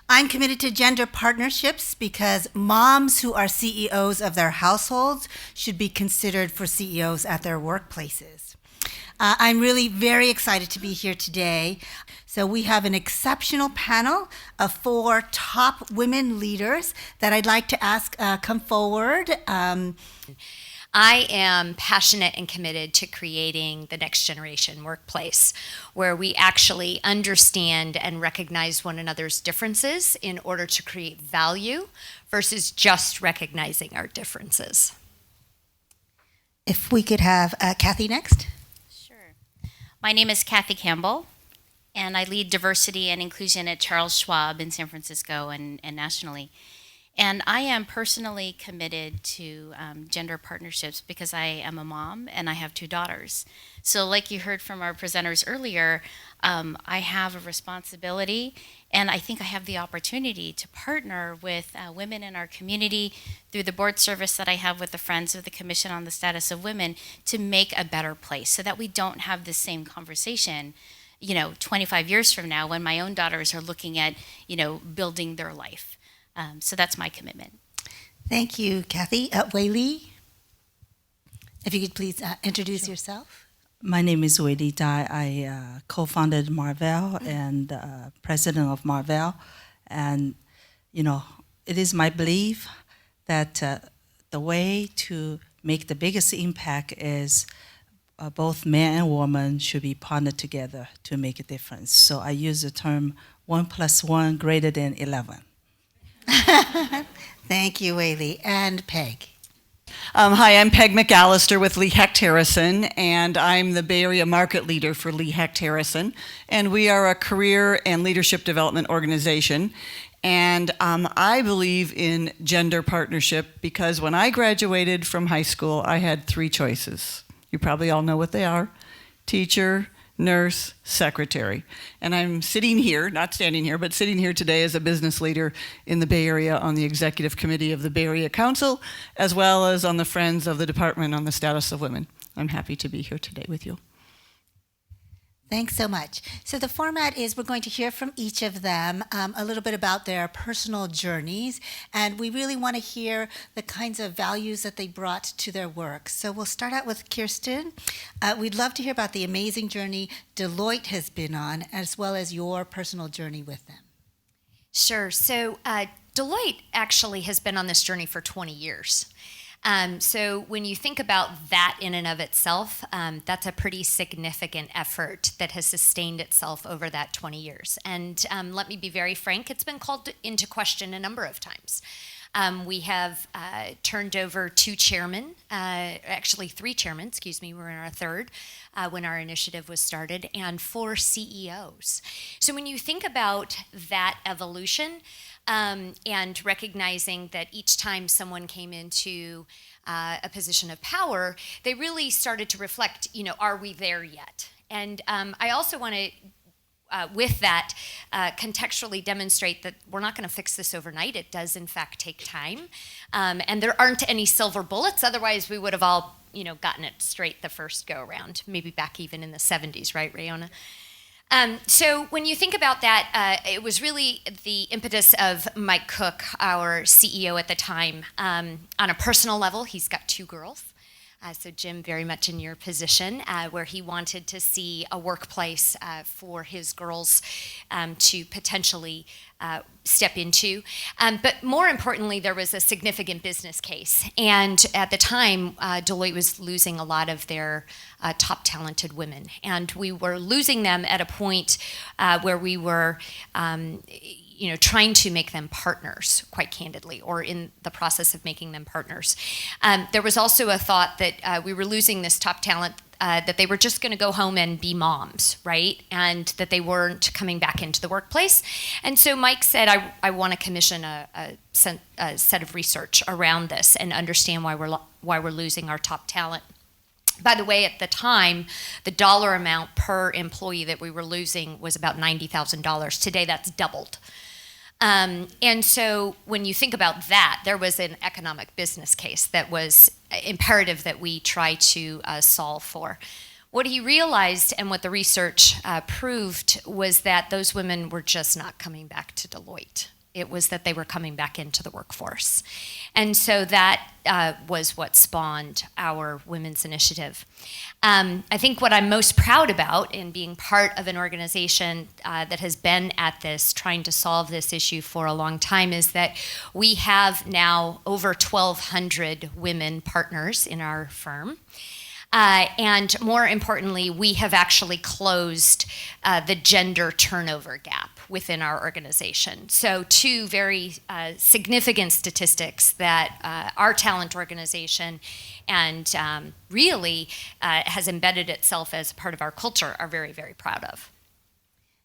I'm committed to gender partnerships because moms who are CEOs of their households should be considered for CEOs at their workplaces. I'm really very excited to be here today. So we have an exceptional panel of 4 top women leaders that I'd like to ask come forward. I am passionate and committed to creating the next generation workplace where we actually understand and recognize one another's differences in order to create value versus just recognizing our differences. If we could have Cathy next. Sure. My name is Cathys Campbell, and I lead diversity and inclusion at Charles Schwab in San Francisco and nationally. And I am personally committed to gender partnerships because I am a mom and I have 2 daughters. So like you heard from our presenters earlier, I have a responsibility and I think I have the opportunity to partner with women in our community through the board service that I have with the Friends of the Commission on the Status of Women to make a better place so that we don't have the same conversation 25 years from now when my own daughters are looking at, building their life. So that's my commitment. Thank you, Cathy. Wei Lee, if you could please introduce yourself. My name is Wei Lee. I co-founded Marvell and president of Marvell. And, it is my belief that the way to make the biggest impact is both man and woman should be partnered together to make a difference. So I use the term 1 + 1 greater than 11. Thank you, Wei Lee. And Peg. Hi, I'm Peg McAllister with Lee Hecht Harrison, and I'm the Bay Area market leader for Lee Hecht Harrison. And we are a career and leadership development organization. And I believe in gender partnership because when I graduated from high school, I had 3 choices. You probably all know what they are: teacher, nurse, secretary. And I'm sitting here, not standing here, but sitting here today as a business leader in the Bay Area on the executive committee of the Bay Area Council, as well as on the Friends of the Department on the Status of Women. I'm happy to be here today with you. Thanks so much. So the format is we're going to hear from each of them a little bit about their personal journeys, and we really want to hear the kinds of values that they brought to their work. So we'll start out with Kirsten. We'd love to hear about the amazing journey Deloitte has been on, as well as your personal journey with them. Sure. So Deloitte actually has been on this journey for 20 years. So when you think about that in and of itself, that's a pretty significant effort that has sustained itself over that 20 years. And let me be very frank, it's been called into question a number of times. We have turned over 2 chairmen, actually 3 chairmen, we're in our 3rd when our initiative was started, and 4 CEOs. So when you think about that evolution, and recognizing that each time someone came into a position of power, they really started to reflect, are we there yet? And I also want to, with that, contextually demonstrate that we're not going to fix this overnight. It does, in fact, take time. And there aren't any silver bullets. Otherwise, we would have all, gotten it straight the first go around, maybe back even in the 70s, right, Rayona? So when you think about that, it was really the impetus of Mike Cook, our CEO at the time. On a personal level, he's got 2 girls. So Jim, very much in your position, where he wanted to see a workplace for his girls to potentially step into. But more importantly, there was a significant business case. And at the time, Deloitte was losing a lot of their top talented women. And we were losing them at a point where we were trying to make them partners, quite candidly, or in the process of making them partners. There was also a thought that we were losing this top talent, that they were just going to go home and be moms, right? And that they weren't coming back into the workplace. And so Mike said, I want to commission a set of research around this and understand why we're losing our top talent. By the way, at the time, the dollar amount per employee that we were losing was about $90,000. Today, that's doubled. And so when you think about that, there was an economic business case that was imperative that we try to solve for. What he realized and what the research proved was that those women were just not coming back to Deloitte. It was that they were coming back into the workforce. And so that was what spawned our Women's Initiative. I think what I'm most proud about in being part of an organization that has been at this, trying to solve this issue for a long time, is that we have now over 1,200 women partners in our firm. And more importantly, we have actually closed the gender turnover gap within our organization. So two very significant statistics that our talent organization and really has embedded itself as part of our culture are very, very proud of.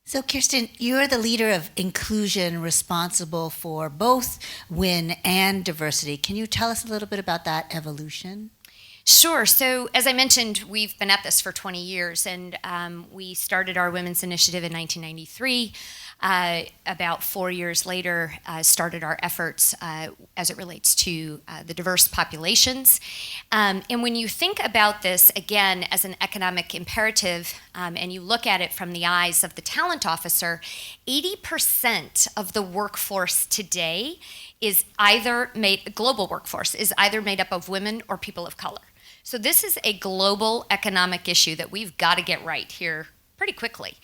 So Kirsten, you're the leader of inclusion responsible for both WIN and diversity. Can you tell us a little bit about that evolution? Sure. So as I mentioned, we've been at this for 20 years, and we started our Women's Initiative in 1993. About 4 years later, started our efforts as it relates to the diverse populations. And when you think about this, again, as an economic imperative, and you look at it from the eyes of the talent officer, 80% of the workforce today is either global workforce is either made up of women or people of color. So this is a global economic issue that we've got to get right here pretty quickly.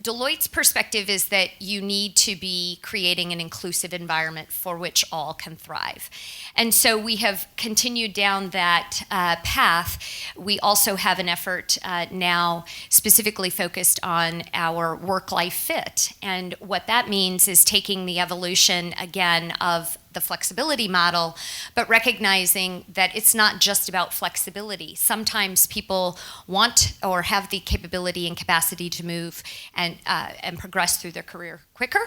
Deloitte's perspective is that you need to be creating an inclusive environment for which all can thrive. And so we have continued down that path. We also have an effort now specifically focused on our work-life fit. And what that means is taking the evolution, again, of the flexibility model, but recognizing that it's not just about flexibility. Sometimes people want or have the capability and capacity to move and progress through their career quicker.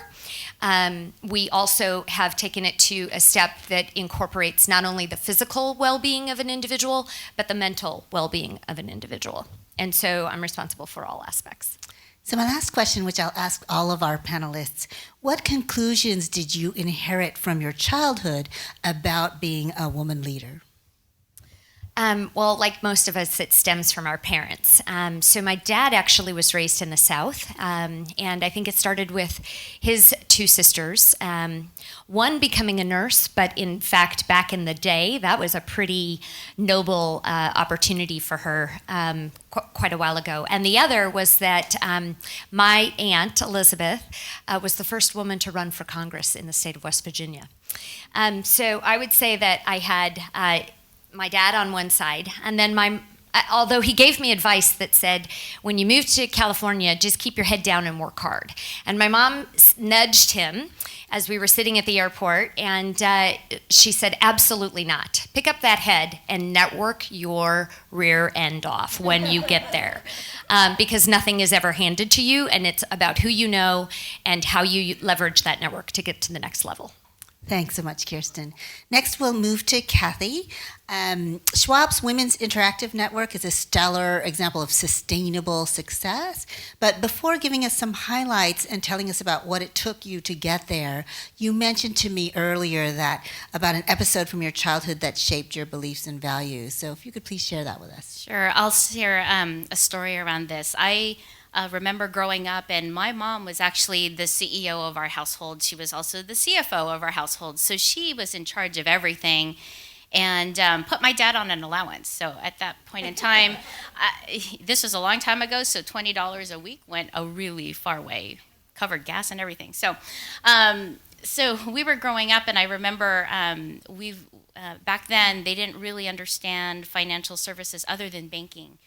We also have taken it to a step that incorporates not only the physical well-being of an individual, but the mental well-being of an individual. And so I'm responsible for all aspects. So my last question, which I'll ask all of our panelists, what conclusions did you inherit from your childhood about being a woman leader? Well, like most of us, it stems from our parents. So my dad actually was raised in the South, and I think it started with his two sisters, one becoming a nurse, but in fact, back in the day, that was a pretty noble opportunity for her quite a while ago. And the other was that my aunt, Elizabeth, was the first woman to run for Congress in the state of West Virginia. So I would say that I had my dad on one side, and then although he gave me advice that said, when you move to California, just keep your head down and work hard. And my mom nudged him as we were sitting at the airport, and she said, absolutely not. Pick up that head and network your rear end off when you get there. Because nothing is ever handed to you, and it's about who you know and how you leverage that network to get to the next level. Thanks so much, Kirsten. Next, we'll move to Cathie. Schwab's Women's Interactive Network is a stellar example of sustainable success. But before giving us some highlights and telling us about what it took you to get there, you mentioned to me earlier about an episode from your childhood that shaped your beliefs and values. So if you could please share that with us. Sure, I'll share a story around this. I remember growing up, and my mom was actually the CEO of our household. She was also the CFO of our household. So she was in charge of everything and put my dad on an allowance. So at that point in time, this was a long time ago, so $20 a week went a really far way, covered gas and everything. So we were growing up, and I remember back then they didn't really understand financial services other than banking.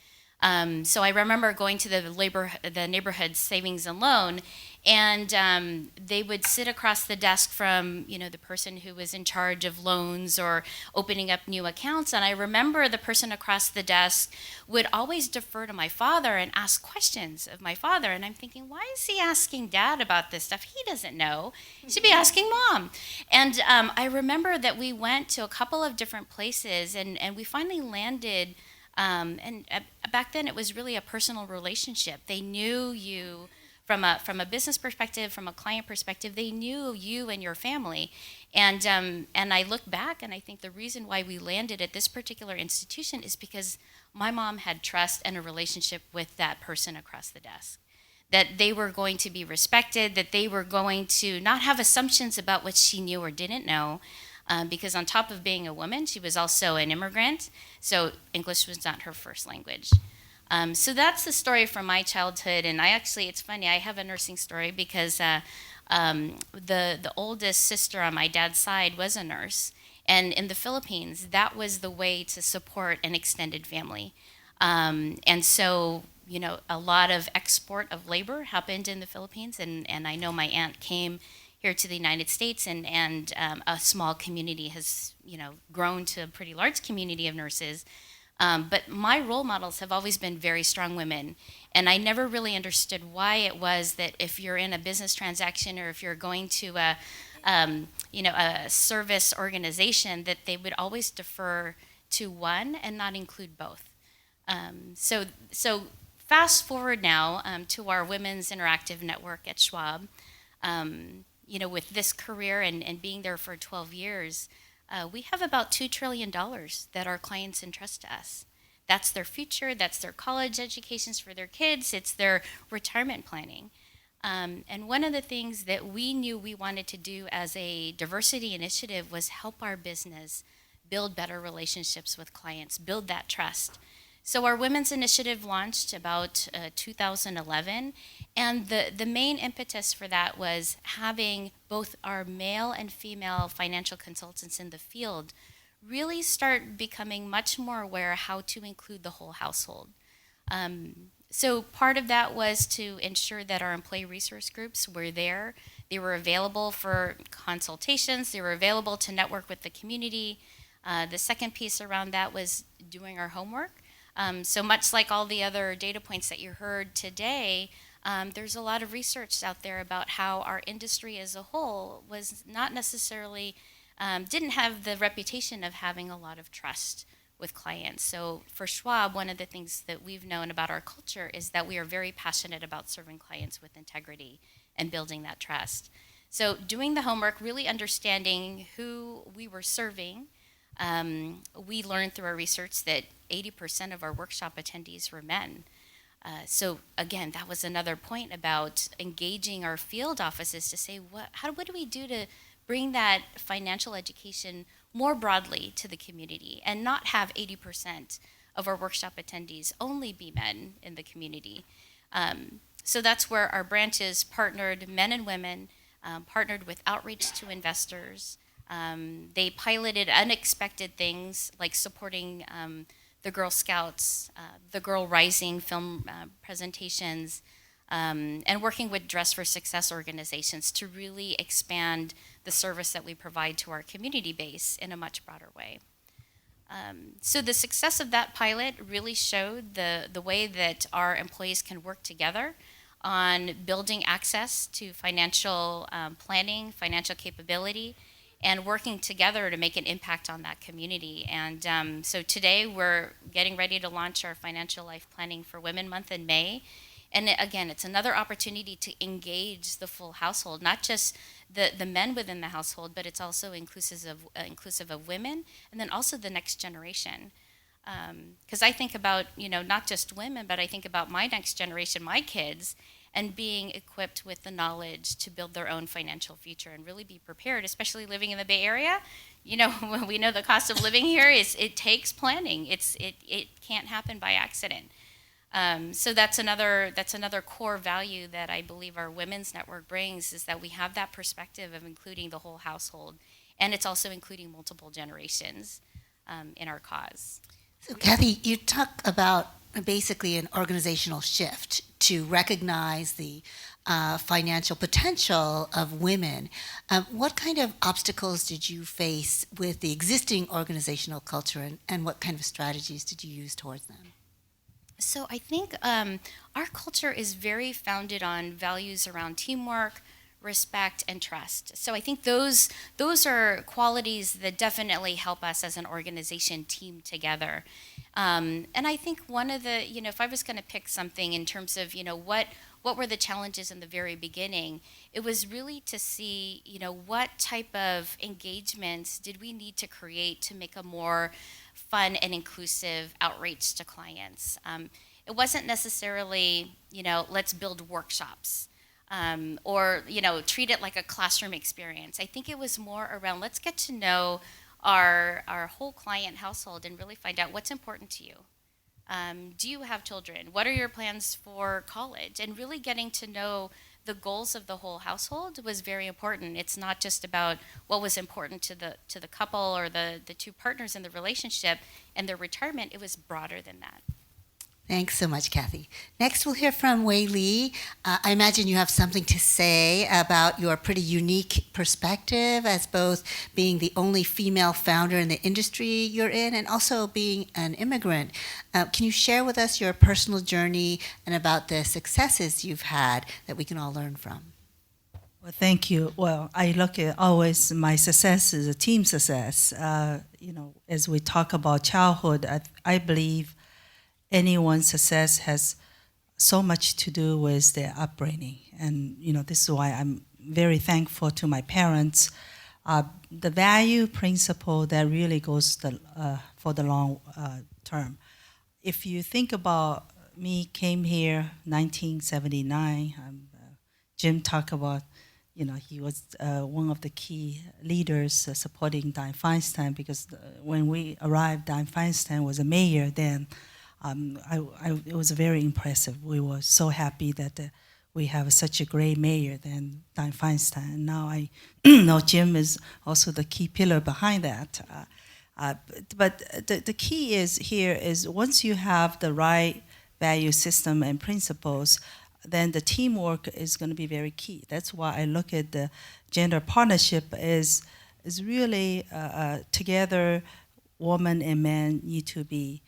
So I remember going to the neighborhood savings and loan, and they would sit across the desk from the person who was in charge of loans or opening up new accounts. And I remember the person across the desk would always defer to my father and ask questions of my father. And I'm thinking, why is he asking Dad about this stuff? He doesn't know. He should be asking Mom. And I remember that we went to a couple of different places, and we finally landed. Back then, it was really a personal relationship. They knew you from a business perspective, from a client perspective, they knew you and your family. And I look back and I think the reason why we landed at this particular institution is because my mom had trust and a relationship with that person across the desk. That they were going to be respected, that they were going to not have assumptions about what she knew or didn't know, because on top of being a woman, she was also an immigrant, so English was not her first language. So that's the story from my childhood, and it's funny, I have a nursing story because the oldest sister on my dad's side was a nurse, and in the Philippines, that was the way to support an extended family. And so, a lot of export of labor happened in the Philippines, and I know my aunt came here to the United States, and a small community has, grown to a pretty large community of nurses. But my role models have always been very strong women, and I never really understood why it was that if you're in a business transaction or if you're going to a service organization, that they would always defer to one and not include both. So fast forward now to our Women's Interactive Network at Schwab. With this career and being there for 12 years, we have about $2 trillion that our clients entrust to us. That's their future, that's their college educations for their kids, it's their retirement planning. And one of the things that we knew we wanted to do as a diversity initiative was help our business build better relationships with clients, build that trust. So our women's initiative launched about 2011, and the main impetus for that was having both our male and female financial consultants in the field really start becoming much more aware how to include the whole household. So part of that was to ensure that our employee resource groups were there. They were available for consultations. They were available to network with the community. The second piece around that was doing our homework. So much like all the other data points that you heard today, there's a lot of research out there about how our industry as a whole was not necessarily, didn't have the reputation of having a lot of trust with clients. So for Schwab, one of the things that we've known about our culture is that we are very passionate about serving clients with integrity and building that trust. So doing the homework, really understanding who we were serving, we learned through our research that 80% of our workshop attendees were men. So again, that was another point about engaging our field offices to say, what do we do to bring that financial education more broadly to the community and not have 80% of our workshop attendees only be men in the community. So that's where our branches partnered, men and women, partnered with outreach to investors. They piloted unexpected things like supporting the Girl Scouts, the Girl Rising film presentations, and working with Dress for Success organizations to really expand the service that we provide to our community base in a much broader way. So the success of that pilot really showed the way that our employees can work together on building access to financial planning, financial capability, and working together to make an impact on that community. And so today we're getting ready to launch our Financial Life Planning for Women Month in May. And again, it's another opportunity to engage the full household, not just the men within the household, but it's also inclusive of women, and then also the next generation. Because I think about, not just women, but I think about my next generation, my kids, and being equipped with the knowledge to build their own financial future and really be prepared, especially living in the Bay Area. We know the cost of living here it takes planning. It can't happen by accident. So that's another core value that I believe our women's network brings, is that we have that perspective of including the whole household, and it's also including multiple generations in our cause. So Cathy, you talk about basically an organizational shift to recognize the financial potential of women. What kind of obstacles did you face with the existing organizational culture, and what kind of strategies did you use towards them? So I think our culture is very founded on values around teamwork, respect, and trust. So I think those are qualities that definitely help us as an organization team together. And I think one of the, if I was going to pick something in terms of, what were the challenges in the very beginning, it was really to see, what type of engagements did we need to create to make a more fun and inclusive outreach to clients. It wasn't necessarily, let's build workshops. Or treat it like a classroom experience. I think it was more around, let's get to know our whole client household and really find out what's important to you. Do you have children? What are your plans for college? And really getting to know the goals of the whole household was very important. It's not just about what was important to the couple or the two partners in the relationship and their retirement. It was broader than that. Thanks so much, Cathy. Next, we'll hear from Wei Lee. I imagine you have something to say about your pretty unique perspective as both being the only female founder in the industry you're in and also being an immigrant. Can you share with us your personal journey and about the successes you've had that we can all learn from? Well, thank you. Well, I look at always my success is a team success. As we talk about childhood, I believe anyone's success has so much to do with their upbringing. And, this is why I'm very thankful to my parents. The value principle that really goes for the long term. If you think about me came here 1979, Jim talked about, he was one of the key leaders supporting Dianne Feinstein because when we arrived, Dianne Feinstein was a mayor then. It was very impressive. We were so happy that we have such a great mayor than Dianne Feinstein. And now I know Jim is also the key pillar behind that. But the key is once you have the right value system and principles, then the teamwork is going to be very key. That's why I look at the gender partnership is really together, woman and man need to be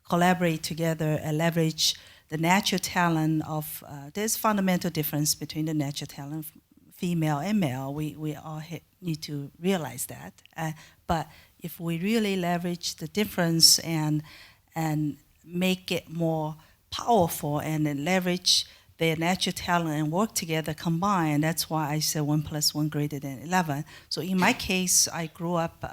collaborate together and leverage the natural talent of, there's fundamental difference between the natural talent, female and male. We all need to realize that. But if we really leverage the difference and make it more powerful and then leverage their natural talent and work together, combine, that's why I say 1 + 1 greater than 11. So in my case, I grew up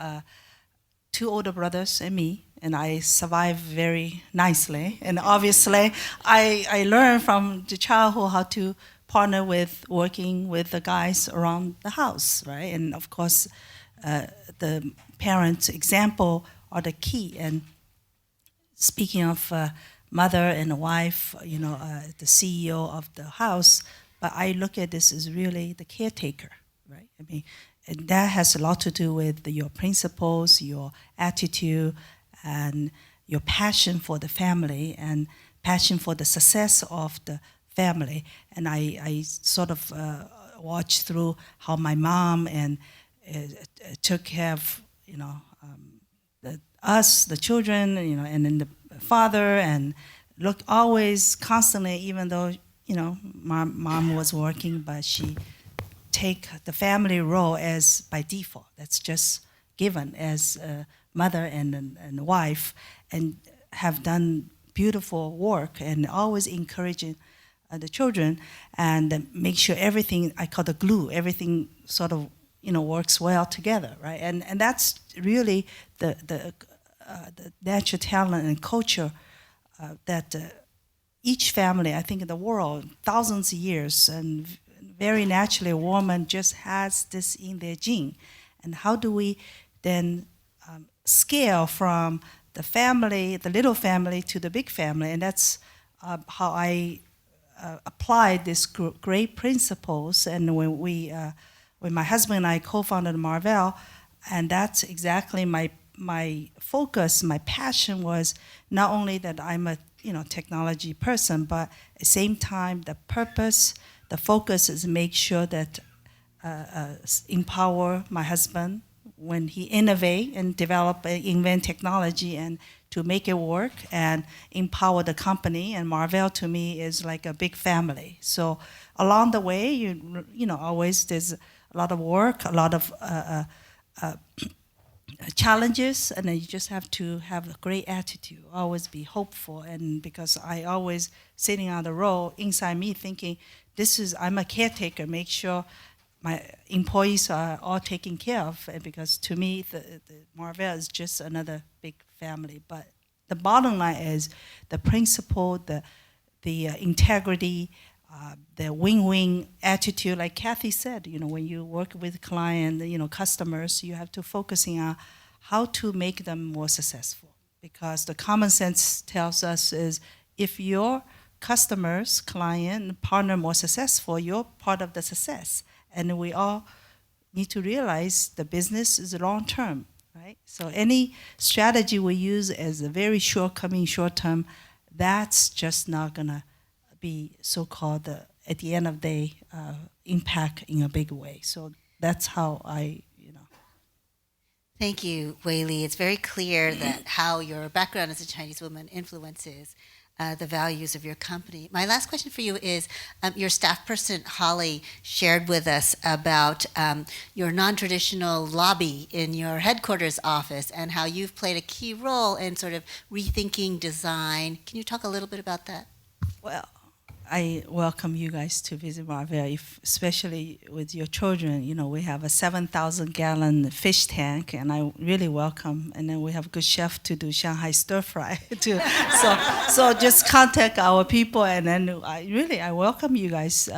2 older brothers and me, and I survived very nicely. And obviously, I learned from the childhood how to partner with working with the guys around the house, right? And of course, the parents' example are the key. And speaking of mother and wife, the CEO of the house, but I look at this as really the caretaker, right? I mean, and that has a lot to do with your principles, your attitude, and your passion for the family and passion for the success of the family. And I sort of watched through how my mom and took care of, us, the children, and then the father, and look always constantly, even though, my mom was working, but she take the family role as by default. That's just given as a mother and wife, and have done beautiful work and always encouraging the children and make sure everything, I call the glue, everything sort of works well together, right? And that's really the natural talent and culture that each family, I think in the world, thousands of years, and very naturally a woman just has this in their gene. And how do we then scale from the family, the little family, to the big family? And that's how I applied these great principles. And when my husband and I co-founded Marvell, and that's exactly my focus, my passion was not only that I'm a technology person, but at the same time the purpose, the focus is make sure that empower my husband when he innovate and develop and invent technology and to make it work, and empower the company. And Marvell to me is like a big family. So along the way, always there's a lot of work, a lot of challenges, and then you just have to have a great attitude, always be hopeful. And because I always sitting on the row inside me thinking, I'm a caretaker, make sure my employees are all taken care of. And because to me, the Marvell is just another big family. But the bottom line is the principle, the integrity, the win-win attitude, like Cathys said, when you work with clients, customers, you have to focusing on how to make them more successful. Because the common sense tells us is if your customers, client, partner more successful, you're part of the success. And we all need to realize the business is long-term, right? So any strategy we use as a very short-term, that's just not gonna be so-called, at the end of the day, impact in a big way. So that's how Thank you, Wei Lee. It's very clear that how your background as a Chinese woman influences the values of your company. My last question for you is, your staff person, Holly, shared with us about your non-traditional lobby in your headquarters office and how you've played a key role in sort of rethinking design. Can you talk a little bit about that? Well, I welcome you guys to visit Marvell, especially with your children. We have a 7,000-gallon fish tank, and I really welcome. And then we have a good chef to do Shanghai stir fry too. So just contact our people, and then I welcome you guys.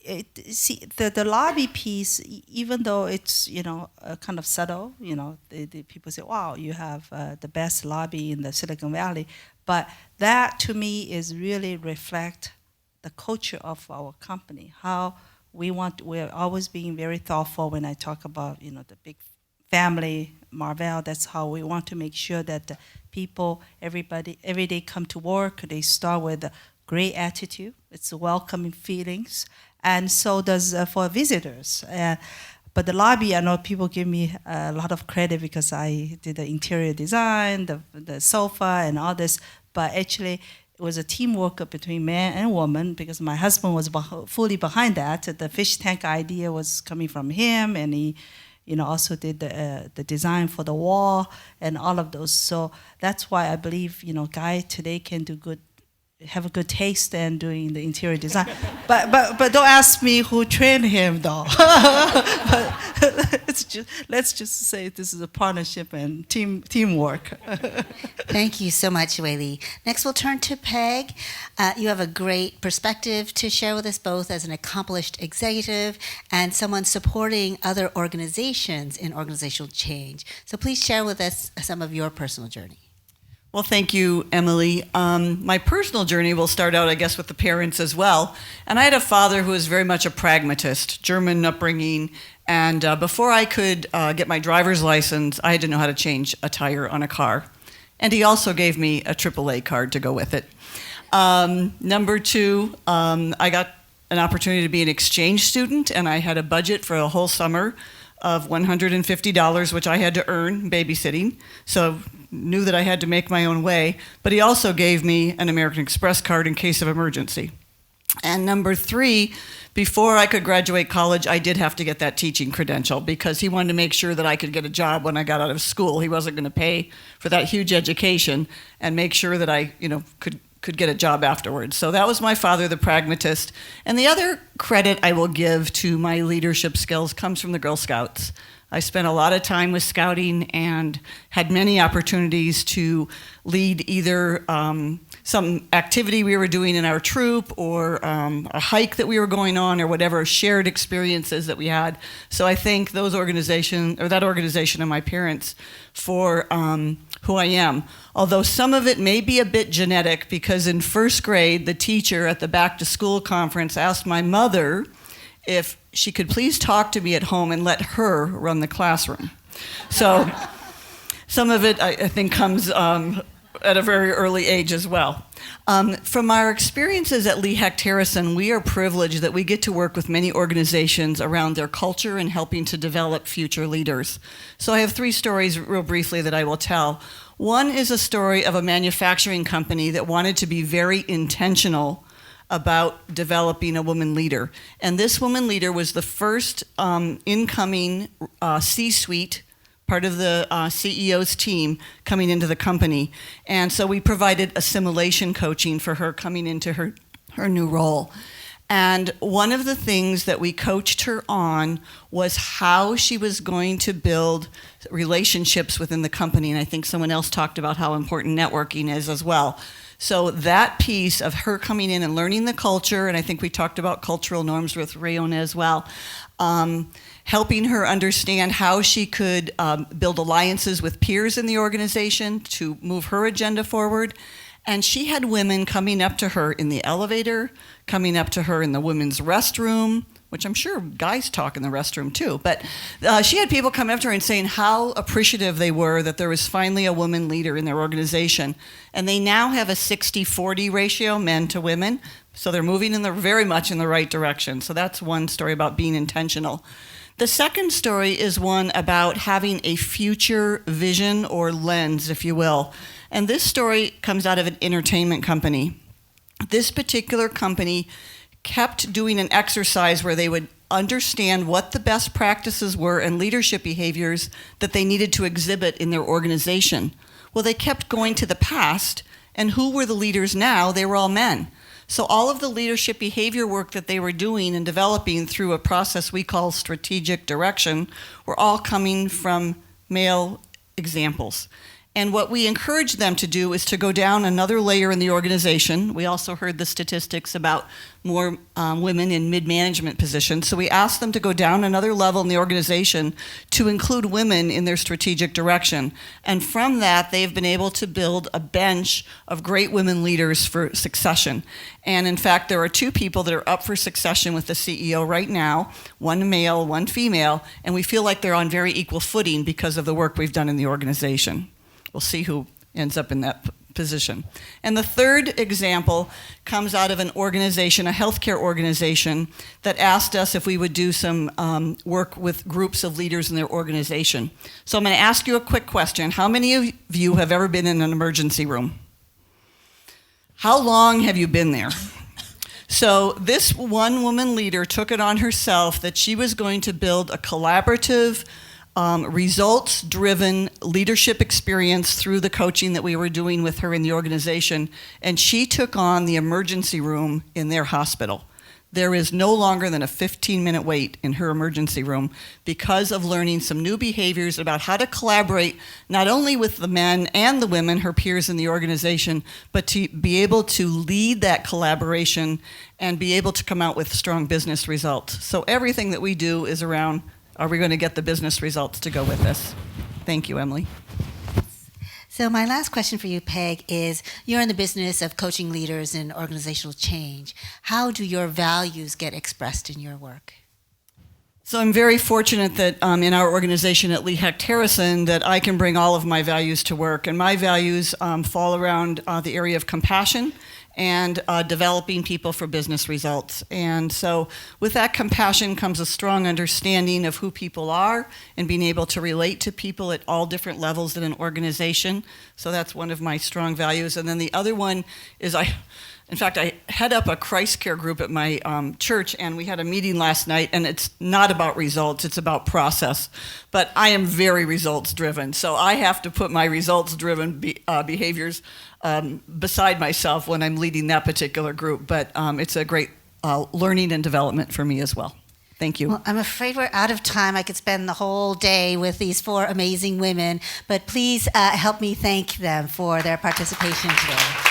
The lobby piece, even though it's kind of subtle, the people say, "Wow, you have the best lobby in the Silicon Valley," but that to me is really reflect the culture of our company. How we're always being very thoughtful when I talk about the big family Marvell. That's how we want to make sure that the people, everybody, every day come to work. They start with a great attitude. It's welcoming feelings. And so does for visitors. But the lobby, I know people give me a lot of credit because I did the interior design, the sofa, and all this. But actually, it was a teamwork between man and woman because my husband was fully behind that. The fish tank idea was coming from him, and he, also did the design for the wall and all of those. So that's why I believe, guy today can have a good taste and doing the interior design. but don't ask me who trained him though. But let's just say this is a partnership and teamwork. Thank you so much, Wei Lee. Next, we'll turn to Peg. You have a great perspective to share with us both as an accomplished executive and someone supporting other organizations in organizational change. So please share with us some of your personal journey. Well, thank you, Emily. My personal journey will start out, I guess, with the parents as well. And I had a father who was very much a pragmatist, German upbringing. And before I could get my driver's license, I had to know how to change a tire on a car. And he also gave me a AAA card to go with it. Number two, I got an opportunity to be an exchange student, and I had a budget for a whole summer of $150, which I had to earn babysitting. So knew that I had to make my own way, but he also gave me an American Express card in case of emergency. And number three, before I could graduate college, I did have to get that teaching credential because he wanted to make sure that I could get a job when I got out of school. He wasn't going to pay for that huge education and make sure that I, could get a job afterwards. So that was my father, the pragmatist. And the other credit I will give to my leadership skills comes from the Girl Scouts. I spent a lot of time with scouting and had many opportunities to lead either some activity we were doing in our troop or a hike that we were going on or whatever shared experiences that we had. So I thank that organization and my parents for who I am. Although some of it may be a bit genetic because in first grade, the teacher at the back to school conference asked my mother if she could please talk to me at home and let her run the classroom. So some of it, I think, comes at a very early age as well. From our experiences at Lee Hecht Harrison, we are privileged that we get to work with many organizations around their culture and helping to develop future leaders. So I have three stories real briefly that I will tell. One is a story of a manufacturing company that wanted to be very intentional about developing a woman leader. And this woman leader was the first incoming C-suite part of the CEO's team coming into the company. And so we provided assimilation coaching for her coming into her new role. And one of the things that we coached her on was how she was going to build relationships within the company. And I think someone else talked about how important networking is as well. So that piece of her coming in and learning the culture, and I think we talked about cultural norms with Rayona as well, helping her understand how she could build alliances with peers in the organization to move her agenda forward. And she had women coming up to her in the elevator, coming up to her in the women's restroom, which I'm sure guys talk in the restroom too. But she had people come up to her and saying how appreciative they were that there was finally a woman leader in their organization. And they now have a 60-40 ratio, men to women. So they're moving very much in the right direction. So that's one story about being intentional. The second story is one about having a future vision or lens, if you will. And this story comes out of an entertainment company. This particular company kept doing an exercise where they would understand what the best practices were and leadership behaviors that they needed to exhibit in their organization. Well, they kept going to the past, and who were the leaders now? They were all men. So all of the leadership behavior work that they were doing and developing through a process we call strategic direction were all coming from male examples. And what we encourage them to do is to go down another layer in the organization. We also heard the statistics about more women in mid-management positions. So we asked them to go down another level in the organization to include women in their strategic direction. And from that, they've been able to build a bench of great women leaders for succession. And in fact, there are 2 people that are up for succession with the CEO right now, one male, one female, and we feel like they're on very equal footing because of the work we've done in the organization. We'll see who ends up in that position. And the third example comes out of an organization, a healthcare organization, that asked us if we would do some work with groups of leaders in their organization. So I'm going to ask you a quick question. How many of you have ever been in an emergency room? How long have you been there? So this one woman leader took it on herself that she was going to build a collaborative, results-driven leadership experience through the coaching that we were doing with her in the organization, and she took on the emergency room in their hospital. There is no longer than a 15-minute wait in her emergency room because of learning some new behaviors about how to collaborate not only with the men and the women, her peers in the organization, but to be able to lead that collaboration and be able to come out with strong business results. So everything that we do is around, are we going to get the business results to go with this? Thank you, Emily. So my last question for you, Peg, is you're in the business of coaching leaders in organizational change. How do your values get expressed in your work? So I'm very fortunate that in our organization at Lee Hecht Harrison that I can bring all of my values to work. And my values fall around the area of compassion and developing people for business results. And so with that compassion comes a strong understanding of who people are and being able to relate to people at all different levels in an organization. So that's one of my strong values. And then the other one is I head up a Christ Care group at my church, and we had a meeting last night, and it's not about results, it's about process. But I am very results-driven, so I have to put my results-driven behaviors beside myself when I'm leading that particular group. But it's a great learning and development for me as well. Thank you. Well, I'm afraid we're out of time. I could spend the whole day with these 4 amazing women, but please help me thank them for their participation today.